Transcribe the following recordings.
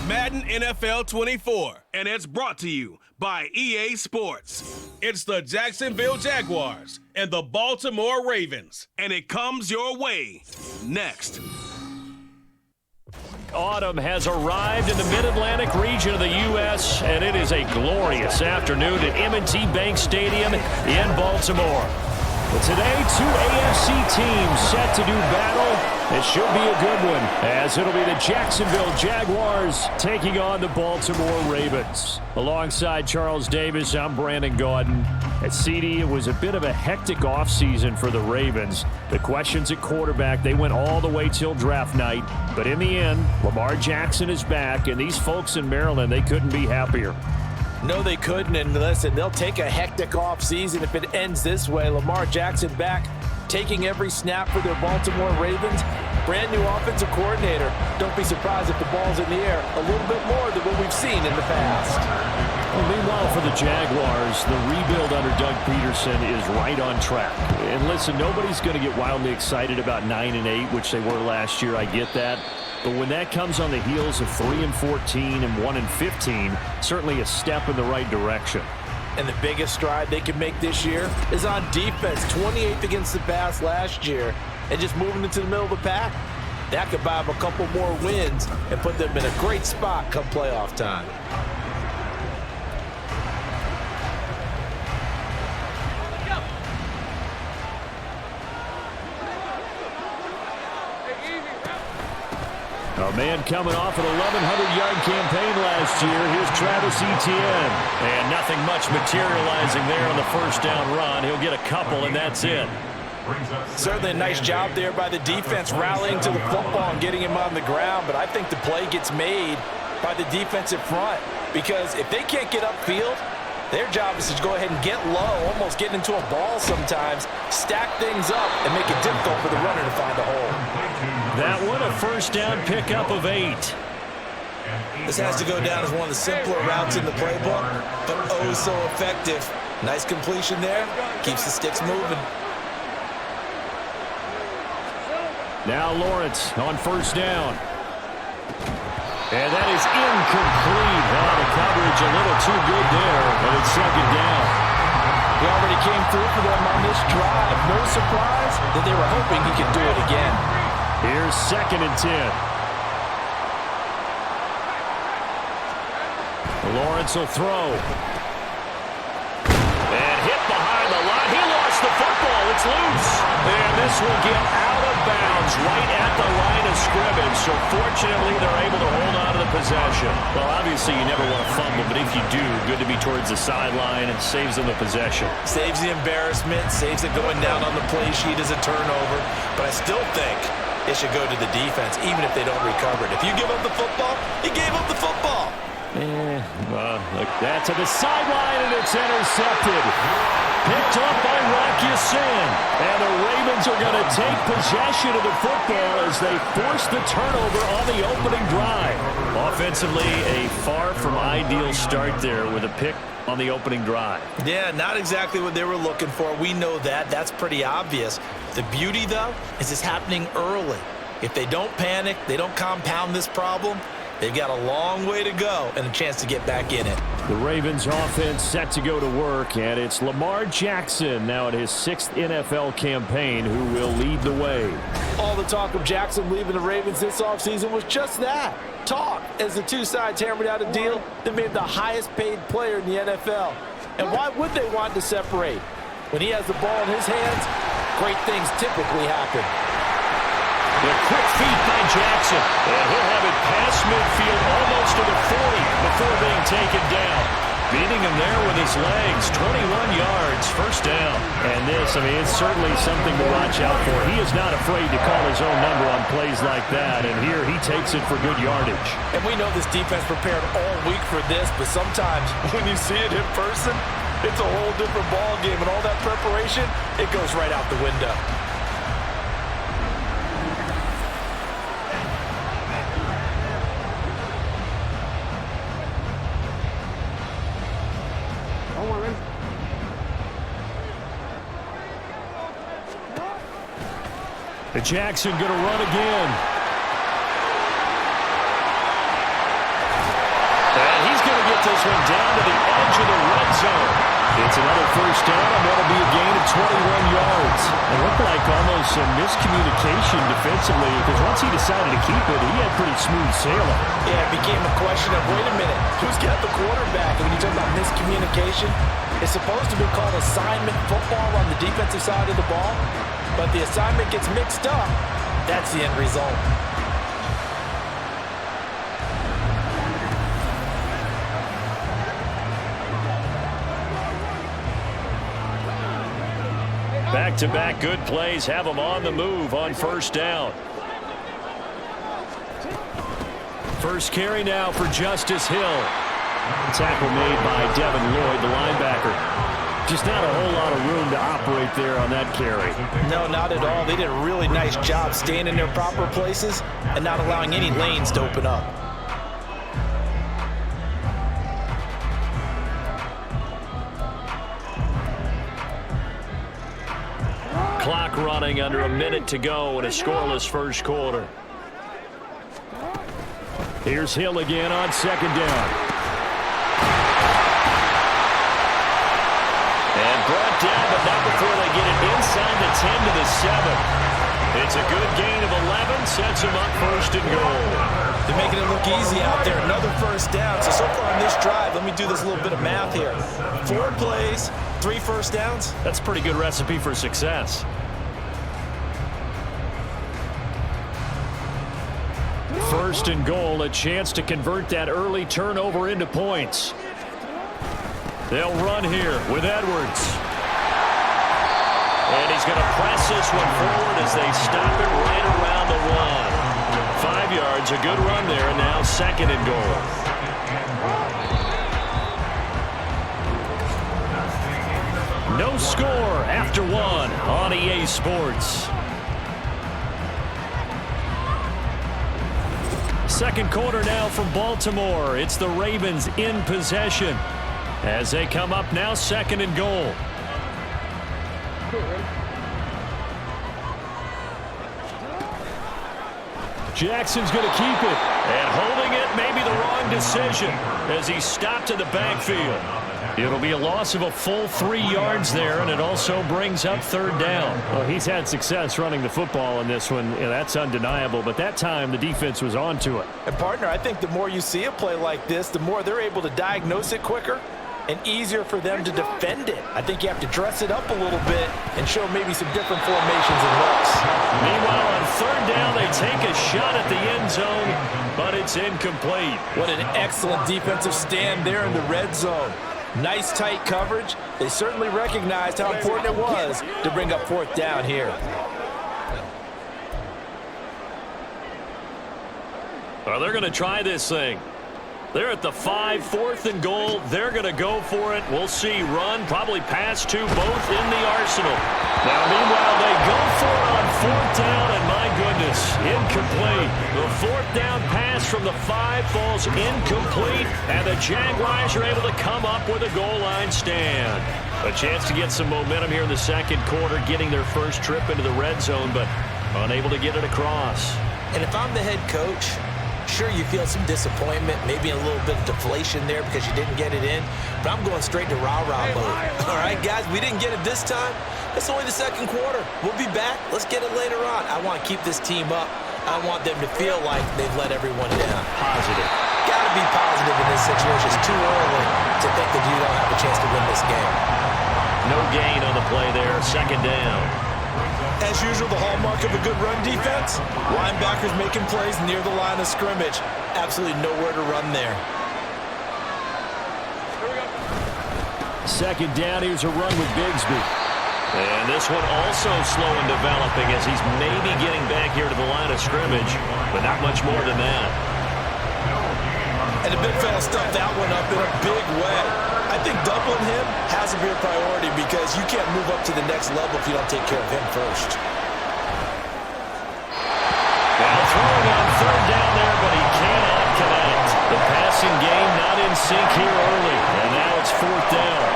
Madden NFL 24, and it's brought to you by EA Sports. It's the Jacksonville Jaguars and the Baltimore Ravens, and it comes your way next. Autumn has arrived in the mid-Atlantic region of the U.S., and it is a glorious afternoon at M&T Bank Stadium in Baltimore. But today, two AFC teams set to do battle. It should be a good one, as it'll be the Jacksonville Jaguars taking on the Baltimore Ravens. Alongside Charles Davis, I'm Brandon Gaudin. At CD, it was a bit of a hectic offseason for the Ravens. The questions at quarterback, they went all the way till draft night. But in the end, Lamar Jackson is back, and these folks in Maryland, they couldn't be happier. No, they couldn't, and listen, they'll take a hectic offseason if it ends this way. Lamar Jackson back, taking every snap for their Baltimore Ravens. Brand new offensive coordinator. Don't be surprised if the ball's in the air a little bit more than what we've seen in the past. Well, meanwhile, for the Jaguars, the rebuild under Doug Peterson is right on track. And listen, nobody's going to get wildly excited about 9-8, which they were last year. I get that. But when that comes on the heels of 3-14 and 1-15, certainly a step in the right direction. And the biggest stride they can make this year is on defense. 28th against the pass last year, and just moving into the middle of the pack. That could buy them a couple more wins and put them in a great spot come playoff time. A man coming off an 1,100-yard campaign last year. Here's Travis Etienne. And nothing much materializing there on the first down run. He'll get a couple, and that's it. Certainly a nice job there by the defense rallying to the football and getting him on the ground. But I think the play gets made by the defensive front. Because if they can't get upfield, their job is to go ahead and get low, almost get into a ball sometimes, stack things up, and make it difficult for the runner to find a hole. That one, a first down pickup of 8. This has to go down as one of the simpler routes in the playbook, but oh so effective. Nice completion there. Keeps the sticks moving. Now Lawrence on first down. And that is incomplete. Oh, the coverage a little too good there, but it's second down. He already came through for them on this drive. No surprise that they were hoping he could do it again. Here's 2nd and 10. Lawrence will throw. And hit behind the line. He lost the football. It's loose. And this will get out of bounds right at the line of scrimmage. So fortunately, they're able to hold on to the possession. Well, obviously, you never want to fumble, but if you do, good to be towards the sideline. It saves them the possession. Saves the embarrassment. Saves it going down on the play sheet as a turnover. But I still think it should go to the defense, even if they don't recover it. If you give up the football, you gave up the football. Look, that to the sideline, and it's intercepted. Picked up by Rocky Sin. And the Ravens are going to take possession of the football as they force the turnover on the opening drive. Offensively, a far from ideal start there with a pick on the opening drive. Yeah, not exactly what they were looking for. We know that. That's pretty obvious. The beauty, though, is it's happening early. If they don't panic, they don't compound this problem, they've got a long way to go and a chance to get back in it. The Ravens offense set to go to work, and it's Lamar Jackson now at his 6th NFL campaign who will lead the way. All the talk of Jackson leaving the Ravens this offseason was just that. Talk, as the two sides hammered out a deal that made him the highest paid player in the NFL. And why would they want to separate? When he has the ball in his hands, great things typically happen. The quick feed by Jackson. And he'll have it past midfield almost to the 40 before being taken down. Beating him there with his legs. 21 yards, first down. And this, it's certainly something to watch out for. He is not afraid to call his own number on plays like that. And here he takes it for good yardage. And we know this defense prepared all week for this, but sometimes when you see it in person, it's a whole different ball game. And all that preparation, it goes right out the window. Jackson going to run again. get this one down to the edge of the red zone. It's another first down, and that'll be a gain of 21 yards. It looked like almost some miscommunication defensively, because once he decided to keep it, he had pretty smooth sailing. Yeah, it became a question of, wait a minute, who's got the quarterback? And when you talk about miscommunication, it's supposed to be called assignment football on the defensive side of the ball, but the assignment gets mixed up. That's the end result. Back-to-back good plays have them on the move on first down. First carry now for Justice Hill. Tackle made by Devin Lloyd, the linebacker. Just not a whole lot of room to operate there on that carry. No, not at all. They did a really nice job staying in their proper places and not allowing any lanes to open up. Clock running, under a minute to go in a scoreless first quarter. Here's Hill again on second down. And brought down, but not before they get it inside the 10 to the 7. It's a good gain of 11, sets them up first and goal. They're making it look easy out there. Another first down. So far on this drive, let me do this little bit of math here. 4 plays, 3 first downs. That's a pretty good recipe for success. First and goal, a chance to convert that early turnover into points. They'll run here with Edwards. And he's going to press this one forward as they stop it right around the 1. 5 yards, a good run there, and now second and goal. No score after 1 on EA Sports. Second quarter now from Baltimore. It's the Ravens in possession as they come up now second and goal. Jackson's going to keep it. And holding it may be the wrong decision as he stopped in the backfield. It'll be a loss of a full 3 yards there, and it also brings up third down. Well, he's had success running the football in this one, and that's undeniable. But that time, the defense was on to it. And, partner, I think the more you see a play like this, the more they're able to diagnose it quicker and easier for them to defend it. I think you have to dress it up a little bit and show maybe some different formations and looks. Meanwhile, on third down, they take a shot at the end zone, but it's incomplete. What an excellent defensive stand there in the red zone. Nice tight coverage. They certainly recognized how important it was to bring up fourth down here. Well, they're going to try this thing. They're at the 5, fourth and goal. They're going to go for it. We'll see. Run, probably pass to both in the arsenal. Now, meanwhile, they go for it on fourth down, and my goodness, incomplete. The fourth down pass from the 5 falls incomplete, and the Jaguars are able to come up with a goal line stand. A chance to get some momentum here in the second quarter, getting their first trip into the red zone, but unable to get it across. And if I'm the head coach, sure, you feel some disappointment, maybe a little bit of deflation there because you didn't get it in, but I'm going straight to rah-rah mode. All right, guys, we didn't get it this time. It's only the second quarter. We'll be back. Let's get it later on. I want to keep this team up. I want them to feel like they've let everyone down. Positive. Got to be positive in this situation. It's too early to think that you don't have a chance to win this game. No gain on the play there. Second down. As usual, the hallmark of a good run defense, linebackers making plays near the line of scrimmage. Absolutely nowhere to run there. Second down, here's a run with Bigsby. And this one also slow in developing as he's maybe getting back here to the line of scrimmage, but not much more than that. And the big fella stuffed that one up in a big way. I think doubling him has to be a priority because you can't move up to the next level if you don't take care of him first. Now throwing on third down there, but he cannot connect. The passing game not in sync here early, and now it's fourth down.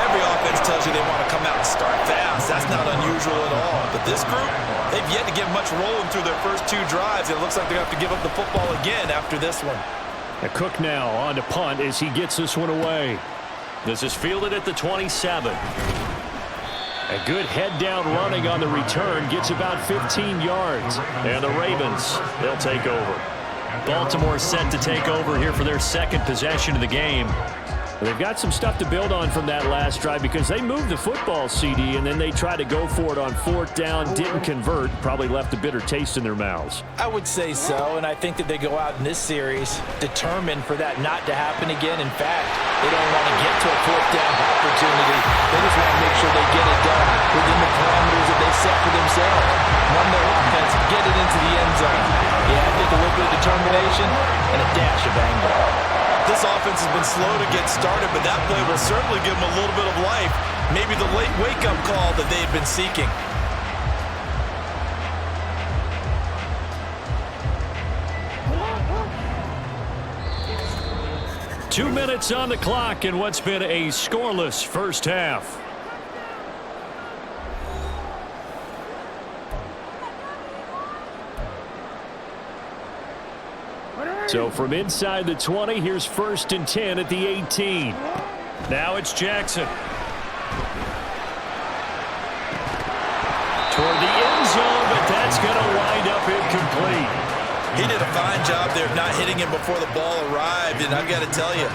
Every offense tells you they want to come out and start fast. That's not unusual at all. But this group, they've yet to get much rolling through their first 2 drives. It looks like they're going to have to give up the football again after this one. Cook now on to punt as he gets this one away. This is fielded at the 27. A good head-down running on the return. Gets about 15 yards. And the Ravens, they'll take over. Baltimore set to take over here for their second possession of the game. They've got some stuff to build on from that last drive because they moved the football, CD, and then they tried to go for it on fourth down, didn't convert, probably left a bitter taste in their mouths. I would say so, and I think that they go out in this series determined for that not to happen again. In fact, they don't want to get to a fourth down opportunity. They just want to make sure they get it done within the parameters that they set for themselves. Run their offense, get it into the end zone. Yeah, I think a little bit of determination and a dash of anger. This offense has been slow to get started, but that play will certainly give them a little bit of life. Maybe the late wake-up call that they've been seeking. Two minutes on the clock in what's been a scoreless first half. So from inside the 20, here's 1st and 10 at the 18. Now it's Jackson. Toward the end zone, but that's going to wind up incomplete. He did a fine job there of not hitting him before the ball arrived, and I've got to tell you,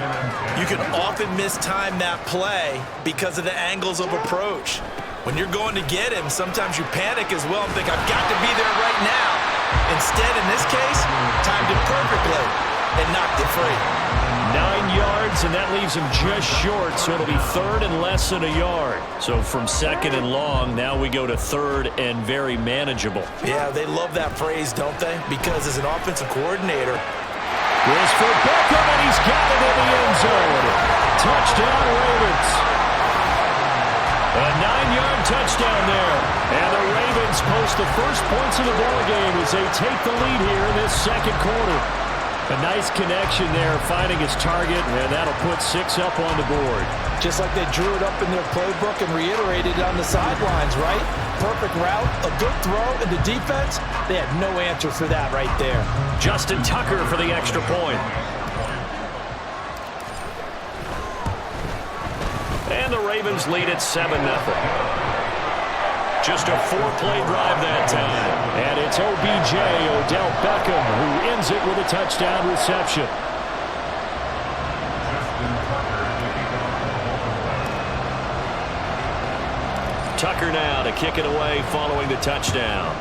you can often mistime that play because of the angles of approach. When you're going to get him, sometimes you panic as well and think, I've got to be there right now. Instead, in this case, timed it perfectly and knocked it free. 9 yards, and that leaves him just short, so it'll be 3rd and less than a yard. So from 2nd and long, now we go to 3rd and very manageable. Yeah, they love that phrase, don't they? Because as an offensive coordinator, here's for Beckham, and he's got it in the end zone. Touchdown, Ravens. A 9-yard touchdown there. And the Ravens post the first points of the ballgame as they take the lead here in this second quarter. A nice connection there, finding his target, and that'll put 6 up on the board. just like they drew it up in their playbook and reiterated it on the sidelines, right? Perfect route, a good throw, and the defense, they had no answer for that right there. Justin Tucker for the extra point. And the Ravens lead at 7-0. Just a 4-play drive that time. And it's OBJ, Odell Beckham, who ends it with a touchdown reception. Tucker now to kick it away following the touchdown.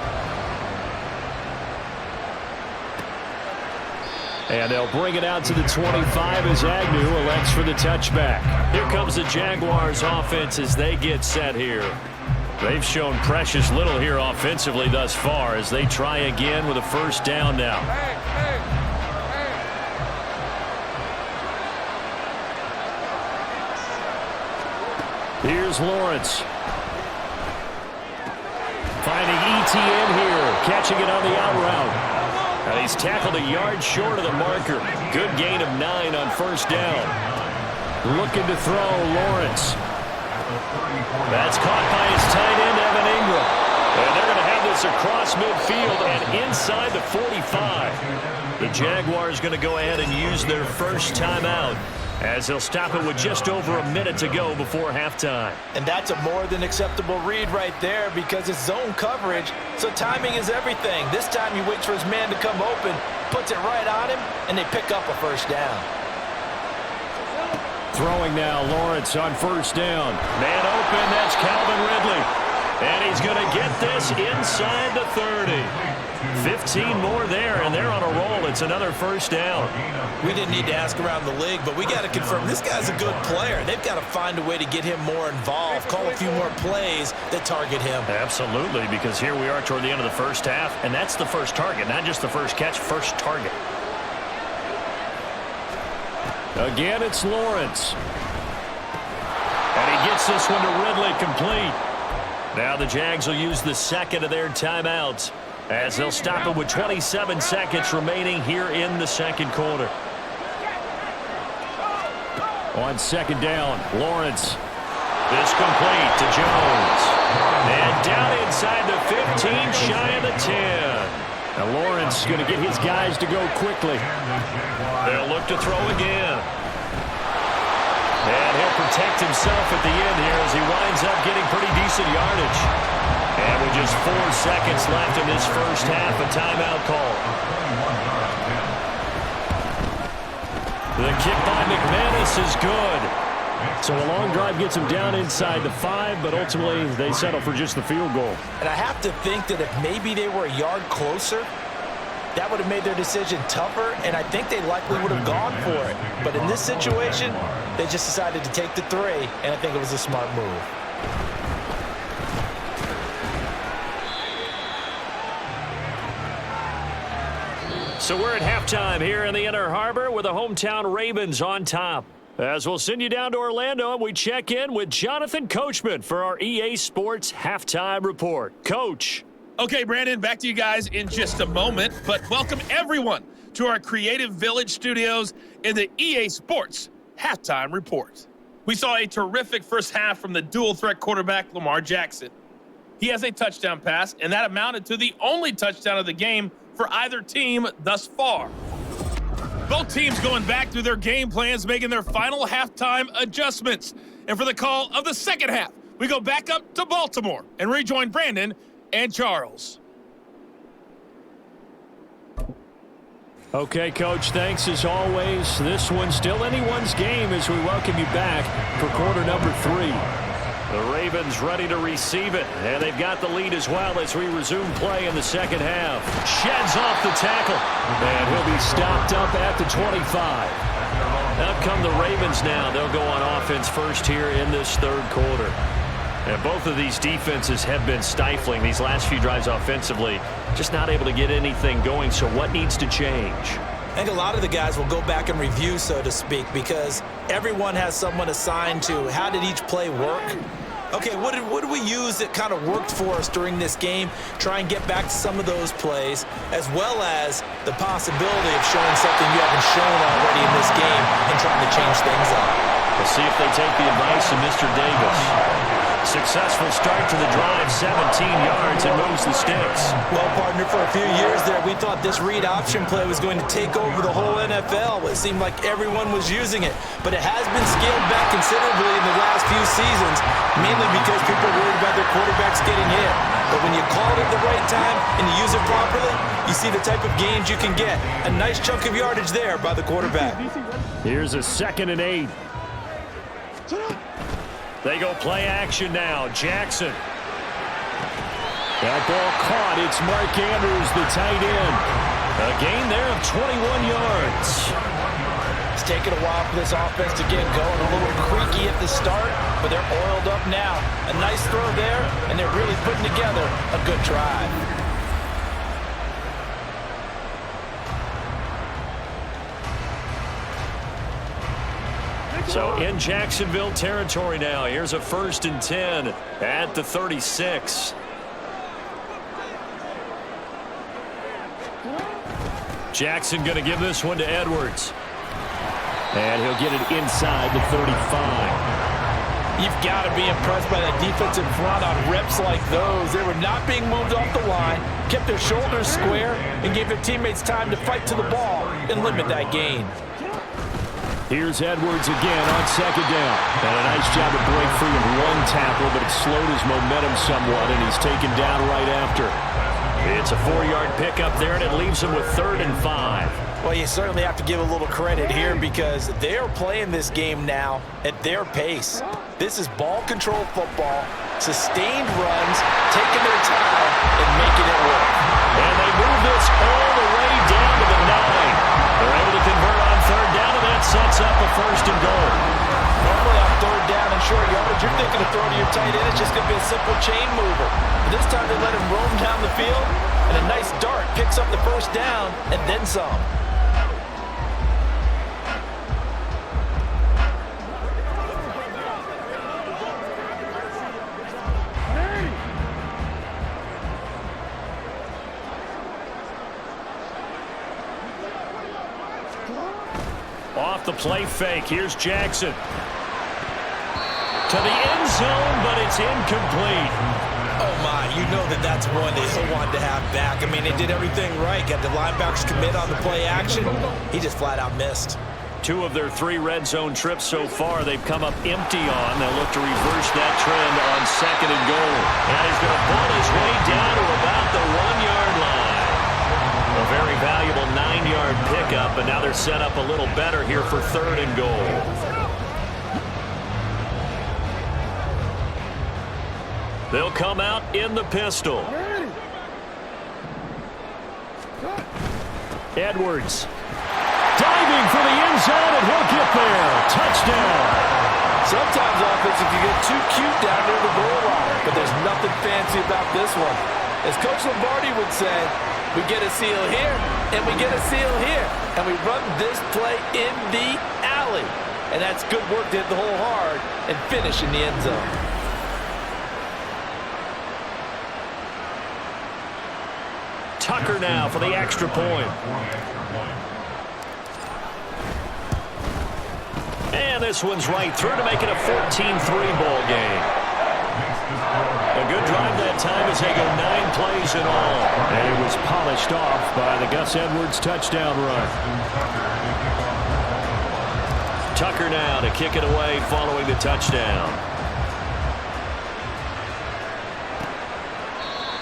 And they'll bring it out to the 25 as Agnew elects for the touchback. Here comes the Jaguars offense as they get set here. They've shown precious little here offensively thus far as they try again with a first down now. Here's Lawrence. Finding ETN here, catching it on the out route. And he's tackled a yard short of the marker. Good gain of 9 on first down. Looking to throw, Lawrence. That's caught by his tight end, Evan Ingram. And they're going to have this across midfield and inside the 45. The Jaguars going to go ahead and use their first timeout as they'll stop it with just over a minute to go before halftime. And that's a more than acceptable read right there because it's zone coverage, so timing is everything. This time he waits for his man to come open, puts it right on him, and they pick up a first down. Throwing now, Lawrence on first down. Man open, that's Calvin Ridley. And he's going to get this inside the 30. 15 more there, and they're on a roll. It's another first down. We didn't need to ask around the league, but we got to confirm this guy's a good player. They've got to find a way to get him more involved, call a few more plays that target him. Absolutely, because here we are toward the end of the first half, and that's the first target, not just the first catch, first target. Again, it's Lawrence. And he gets this one to Ridley complete. Now the Jags will use the second of their timeouts as they'll stop it with 27 seconds remaining here in the second quarter. On second down, Lawrence. This complete to Jones. And down inside the 15, shy of the 10. And Lawrence going to get his guys to go quickly. They'll look to throw again. And he'll protect himself at the end here as he winds up getting pretty decent yardage. And with just 4 seconds left in this first half, a timeout call. The kick by McManus is good. So a long drive gets them down inside the 5, but ultimately they settle for just the field goal. And I have to think that if maybe they were a yard closer, that would have made their decision tougher, and I think they likely would have gone for it. But in this situation, they just decided to take the 3, and I think it was a smart move. So we're at halftime here in the Inner Harbor with the hometown Ravens on top. As we'll send you down to Orlando, and we check in with Jonathan Coachman for our EA Sports Halftime Report. Coach. Okay, Brandon, back to you guys in just a moment, but welcome everyone to our Creative Village studios in the EA Sports Halftime Report. We saw a terrific first half from the dual-threat quarterback Lamar Jackson. He has a touchdown pass, and that amounted to the only touchdown of the game for either team thus far. Both teams going back through their game plans, making their final halftime adjustments. And for the call of the second half, we go back up to Baltimore and rejoin Brandon and Charles. Okay, Coach, thanks as always. This one's still anyone's game as we welcome you back for quarter number 3. The Ravens ready to receive it, and they've got the lead as well as we resume play in the second half. Sheds off the tackle, and he'll be stopped up at the 25. Up come the Ravens now. They'll go on offense first here in this third quarter. And both of these defenses have been stifling these last few drives offensively, just not able to get anything going. So what needs to change? I think a lot of the guys will go back and review, so to speak, because everyone has someone assigned to how did each play work. Okay, what did we use that kind of worked for us during this game? Try and get back to some of those plays, as well as the possibility of showing something you haven't shown already in this game and trying to change things up. We'll see if they take the advice of Mr. Davis. Successful start to the drive, 17 yards, and moves the sticks. Well, partner, for a few years there, we thought this read option play was going to take over the whole NFL. It seemed like everyone was using it, but it has been scaled back considerably in the last few seasons, mainly because people are worried about their quarterbacks getting hit. But when you call it at the right time and you use it properly, you see the type of gains you can get. A nice chunk of yardage there by the quarterback. Here's a 2nd and 8. They go play action now. Jackson. That ball caught. It's Mark Andrews, the tight end. A gain there of 21 yards. It's taken a while for this offense to get going. A little creaky at the start, but they're oiled up now. A nice throw there, and they're really putting together a good drive. So in Jacksonville territory now. Here's a 1st and 10 at the 36. Jackson going to give this one to Edwards. And he'll get it inside the 35. You've got to be impressed by that defensive front on reps like those. They were not being moved off the line, kept their shoulders square, and gave their teammates time to fight to the ball and limit that gain. Here's Edwards again on 2nd down. And a nice job to break free of one tackle, but it slowed his momentum somewhat, and he's taken down right after. It's a 4-yard pickup there, and it leaves him with 3rd and 5. Well, you certainly have to give a little credit here because they're playing this game now at their pace. This is ball control football, sustained runs, taking their time, and making it work. And they move this all the way down to the 9. They're able to convert on 3rd down, and that sets up a 1st and goal. Normally on 3rd down and short yardage, you're thinking of throwing to your tight end. It's just going to be a simple chain mover. But this time they let him roam down the field, and a nice dart picks up the 1st down and then some. Off the play fake, here's Jackson. To the end zone, but it's incomplete. Oh, my. You know that's one they so wanted to have back. I mean, they did everything right. Got the linebackers commit on the play action. He just flat out missed. 2 of their 3 red zone trips so far, they've come up empty on. They'll look to reverse that trend on 2nd and goal. And he's going to pull his way down to about the 1-yard line. A very valuable 9-yard pickup, and now they're set up a little better here for 3rd and goal. They'll come out in the pistol. Edwards. Diving for the end zone, and he'll get there. Touchdown. Sometimes offense, if you get too cute down near the goal line, but there's nothing fancy about this one. As Coach Lombardi would say, we get a seal here, and we get a seal here, and we run this play in the alley. And that's good work to hit the hole hard and finish in the end zone. Tucker now for the extra point. And this one's right through to make it a 14-3 ball game. A good drive that time as they go 9 plays in all. And it was polished off by the Gus Edwards touchdown run. Tucker now to kick it away following the touchdown.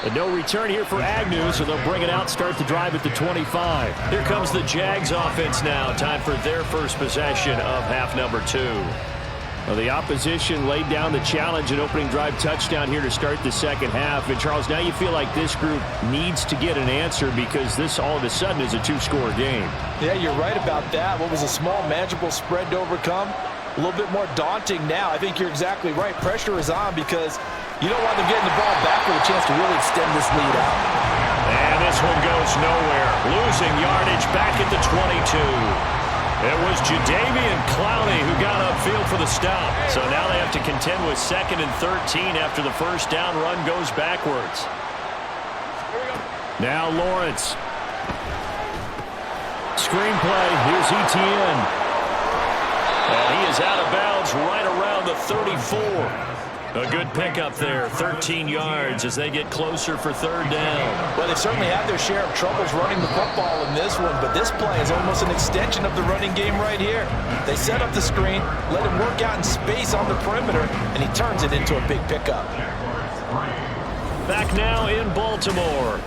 And no return here for Agnew, so they'll bring it out, start the drive at the 25. Here comes the Jags offense now. Time for their first possession of half number 2. Well, the opposition laid down the challenge and opening drive touchdown here to start the second half. And, Charles, now you feel like this group needs to get an answer because this all of a sudden is a 2-score game. Yeah, you're right about that. What was a small, manageable spread to overcome? A little bit more daunting now. I think you're exactly right. Pressure is on because you don't want them getting the ball back with a chance to really extend this lead out. And this one goes nowhere. Losing yardage back at the 22. It was Jadeveon Clowney who got upfield for the stop. So now they have to contend with 2nd and 13 after the first down run goes backwards. Now Lawrence. Screenplay. Here's Etienne. And he is out of bounds right around the 34. A good pickup there, 13 yards as they get closer for 3rd down. Well, they certainly had their share of troubles running the football in this one, but this play is almost an extension of the running game right here. They set up the screen, let him work out in space on the perimeter, and he turns it into a big pickup. Back now in Baltimore.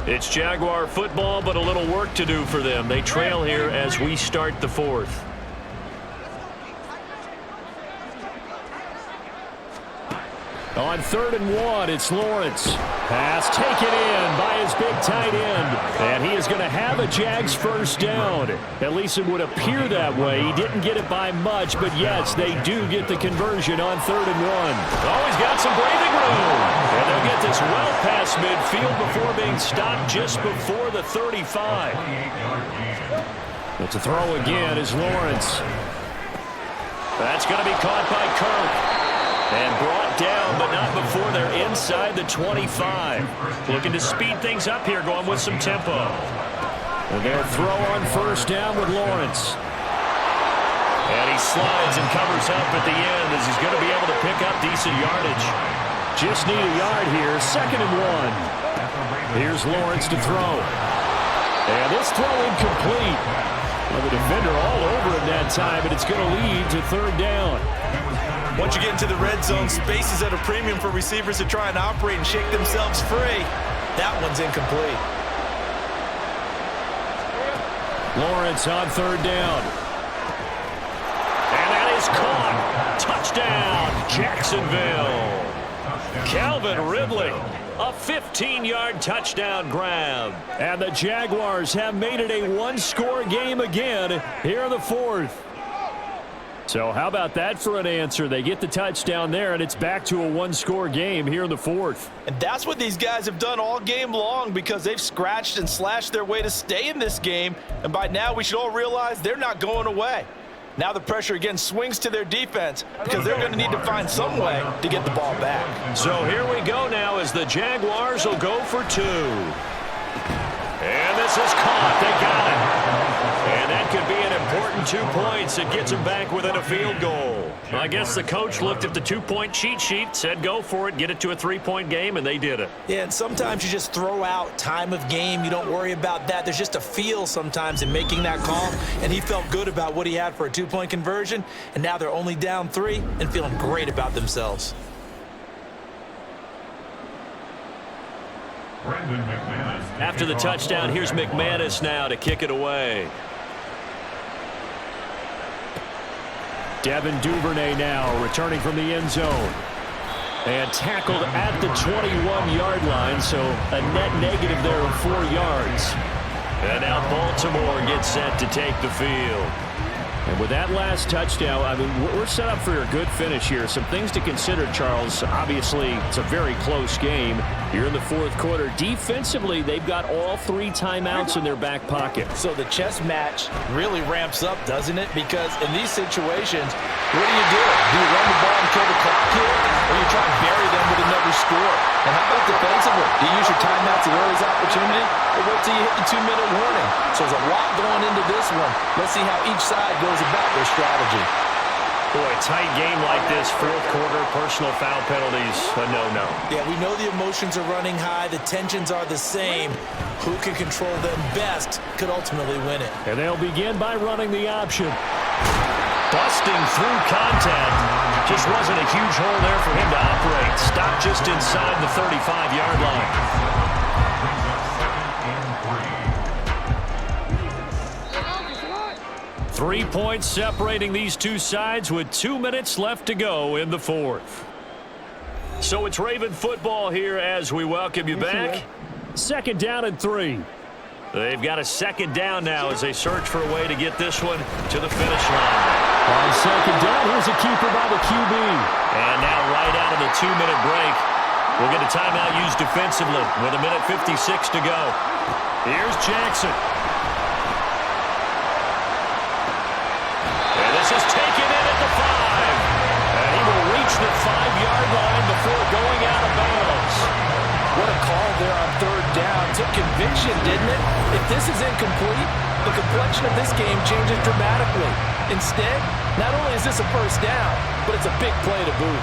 It's Jaguar football, but a little work to do for them. They trail here as we start the 4th. On 3rd and 1, it's Lawrence. Pass taken in by his big tight end. And he is going to have a Jags first down. At least it would appear that way. He didn't get it by much, but yes, they do get the conversion on 3rd and 1. Oh, he's got some breathing room. And they'll get this well past midfield before being stopped just before the 35. But to throw again is Lawrence. That's going to be caught by Kirk. And brought down, but not before they're inside the 25. Looking to speed things up here, going with some tempo. And they'll throw on first down with Lawrence. And he slides and covers up at the end as he's going to be able to pick up decent yardage. Just need a yard here, 2nd and 1. Here's Lawrence to throw. And this throw incomplete. Well, the defender all over him that time, but it's going to lead to 3rd down. Once you get into the red zone, space is at a premium for receivers to try and operate and shake themselves free. That one's incomplete. Lawrence on 3rd down. And that is caught. Touchdown, Jacksonville. Calvin Ridley, a 15-yard touchdown grab. And the Jaguars have made it a 1-score game again here in the 4th. So how about that for an answer? They get the touchdown there, and it's back to a 1-score game here in the 4th. And that's what these guys have done all game long because they've scratched and slashed their way to stay in this game. And by now, we should all realize they're not going away. Now the pressure again swings to their defense because they're going to need to find some way to get the ball back. So here we go now as the Jaguars will go for 2. And this is caught. They got it. And that could be an important 2 points. It gets them back within a field goal. Well, I guess the coach looked at the two-point cheat sheet, said go for it, get it to a three-point game, and they did it. Yeah, and sometimes you just throw out time of game. You don't worry about that. There's just a feel sometimes in making that call, and he felt good about what he had for a two-point conversion, and now they're only down 3 and feeling great about themselves. After the touchdown, here's McManus now to kick it away. Devin Duvernay now returning from the end zone. And tackled at the 21-yard line, so a net negative there of 4 yards. And now Baltimore gets set to take the field. And with that last touchdown, I mean, we're set up for a good finish here. Some things to consider, Charles. Obviously, it's a very close game here in the fourth quarter. Defensively, they've got all 3 timeouts in their back pocket. So the chess match really ramps up, doesn't it? Because in these situations, what do? Do you run the ball and kill the clock here, or you try and bury them with another score? And how about defensively? Do you use your timeouts at earliest opportunity, or wait till you hit the 2-minute warning? So there's a lot going into this one. Let's see how each side goes about their strategy. Boy, tight game like this, fourth quarter, personal foul penalties, a no-no. Yeah, we know the emotions are running high. The tensions are the same. Who can control them best could ultimately win it. And they'll begin by running the option. Busting through contact. Just wasn't a huge hole there for him to operate. Stopped just inside the 35-yard line. 3 points separating these two sides with 2 minutes left to go in the fourth. So it's Raven football here as we welcome you back. Second down and 3. They've got a second down now as they search for a way to get this one to the finish line. On second down, here's a keeper by the QB. And now right out of the 2-minute break, we'll get a timeout used defensively with 1:56 to go. Here's Jackson. And this is taken in at the 5. And he will reach the 5-yard line before going out of bounds. What a call there on third down. Took conviction, didn't it? If this is incomplete, the complexion of this game changes dramatically. Instead, not only is this a first down, but it's a big play to boot.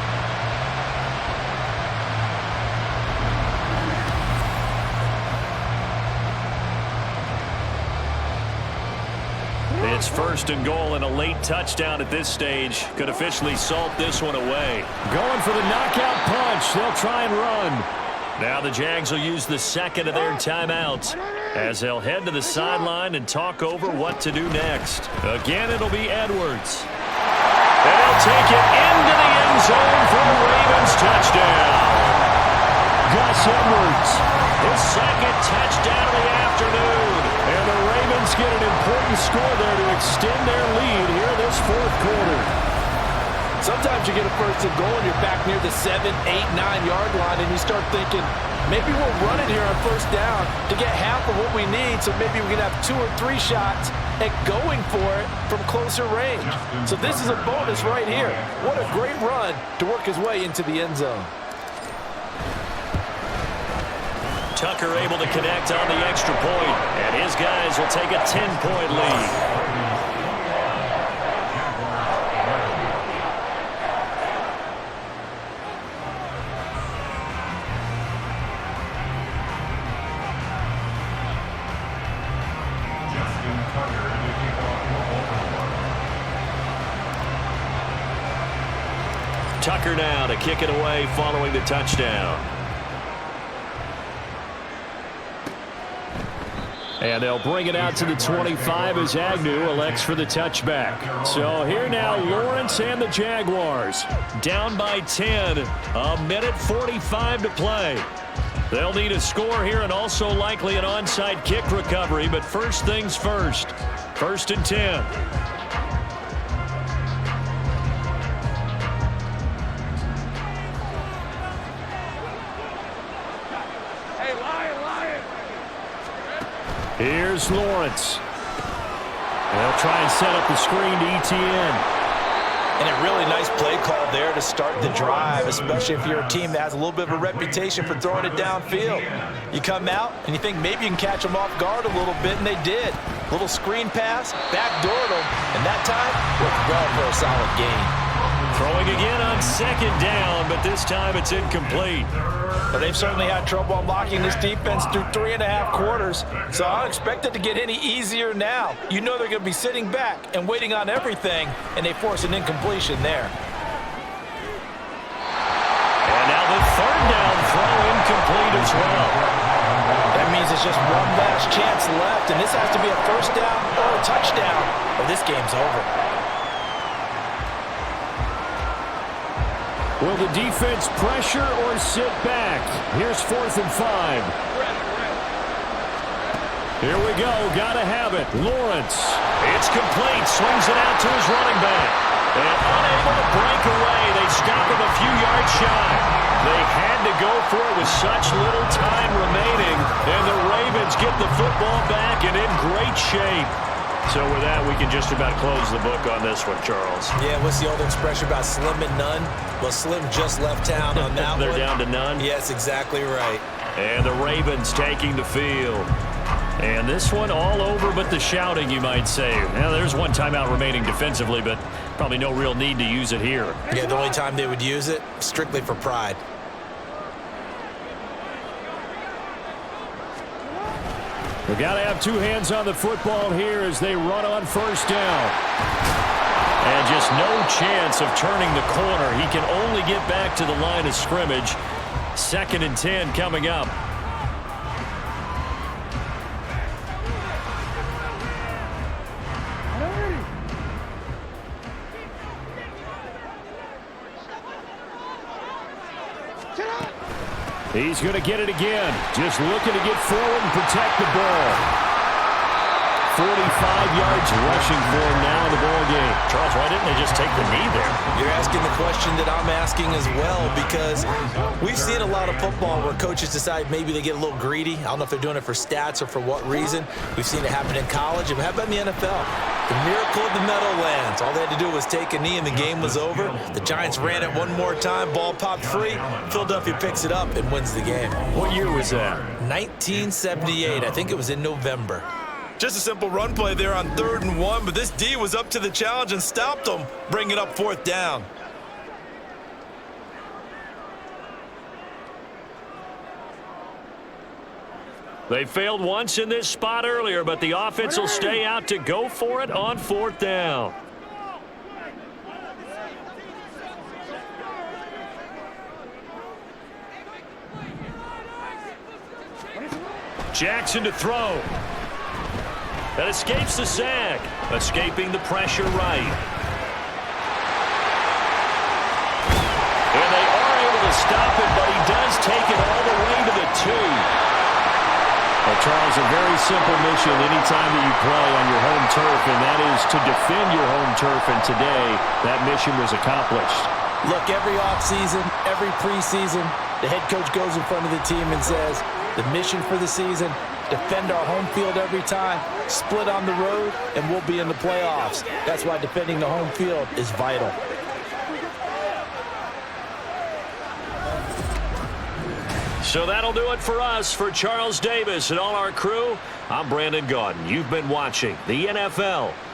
It's first and goal, and a late touchdown at this stage could officially salt this one away. Going for the knockout punch. They'll try and run. Now the Jags will use the second of their timeouts as they'll head to the sideline and talk over what to do next. Again, it'll be Edwards. And he'll take it into the end zone for the Ravens touchdown. Gus Edwards. His second touchdown of the afternoon. And the Ravens get an important score there to extend their lead here this fourth quarter. Sometimes you get a first and goal and you're back near the 7, 8, 9-yard line and you start thinking, maybe we'll run it here on first down to get half of what we need, so maybe we can have 2 or 3 shots at going for it from closer range. So this is a bonus right here. What a great run to work his way into the end zone. Tucker able to connect on the extra point, and his guys will take a 10-point lead. Tucker now to kick it away following the touchdown. And they'll bring it out to the 25 as Agnew elects for the touchback. So here now, Lawrence and the Jaguars. Down by 10, 1:45 to play. They'll need a score here and also likely an onside kick recovery, but first things first. First and 10. Here's Lawrence. They'll try and set up the screen to ETN. And a really nice play call there to start the drive, especially if you're a team that has a little bit of a reputation for throwing it downfield. You come out and you think maybe you can catch them off guard a little bit, and they did. Little screen pass, backdoored them, and that time worked well for a solid gain. Throwing again on second down, but this time it's incomplete. But they've certainly had trouble unlocking this defense through 3.5 quarters, so I don't expect it to get any easier now. You know they're going to be sitting back and waiting on everything, and they force an incompletion there. And now the third down throw incomplete as well. That means it's just one last chance left, and this has to be a first down or a touchdown, or this game's over. Will the defense pressure or sit back? Here's 4th and 5. Here we go. Got to have it. Lawrence. It's complete. Swings it out to his running back. And unable to break away. They stop him a few yards shy. They had to go for it with such little time remaining. And the Ravens get the football back and in great shape. So with that, we can just about close the book on this one, Charles. Yeah, what's the old expression about slim and none? Well, Slim just left town on that They're one. down to none? Yes, exactly right. And the Ravens taking the field. And this one all over but the shouting, you might say. Now, there's one timeout remaining defensively, but probably no real need to use it here. Yeah, the only time they would use it, strictly for pride. We got to have two hands on the football here as they run on first down. And just no chance of turning the corner. He can only get back to the line of scrimmage. 2nd and 10 coming up. He's going to get it again. Just looking to get forward and protect the ball. 45 yards rushing for him now in the ball game. Charles, why didn't they just take the knee there? You're asking the question that I'm asking as well, because we've seen a lot of football where coaches decide maybe they get a little greedy. I don't know if they're doing it for stats or for what reason. We've seen it happen in college. And how about in the NFL? The miracle of the Meadowlands. All they had to do was take a knee and the game was over. The Giants ran it one more time. Ball popped free. Philadelphia picks it up and wins the game. What year was that? 1978. I think it was in November. Just a simple run play there on 3rd and 1, but this D was up to the challenge and stopped them, bringing up 4th down. They failed once in this spot earlier, but the offense will stay out to go for it on 4th down. Jackson to throw. That escapes the sack. Escaping the pressure right. And they are able to stop it, but he does take it all the way to the 2. Well, Charles, a very simple mission anytime that you play on your home turf, and that is to defend your home turf, and today that mission was accomplished. Look, every offseason, every preseason, the head coach goes in front of the team and says, the mission for the season, defend our home field every time, split on the road, and we'll be in the playoffs. That's why defending the home field is vital. So that'll do it for us. For Charles Davis and all our crew, I'm Brandon Gaudin. You've been watching the NFL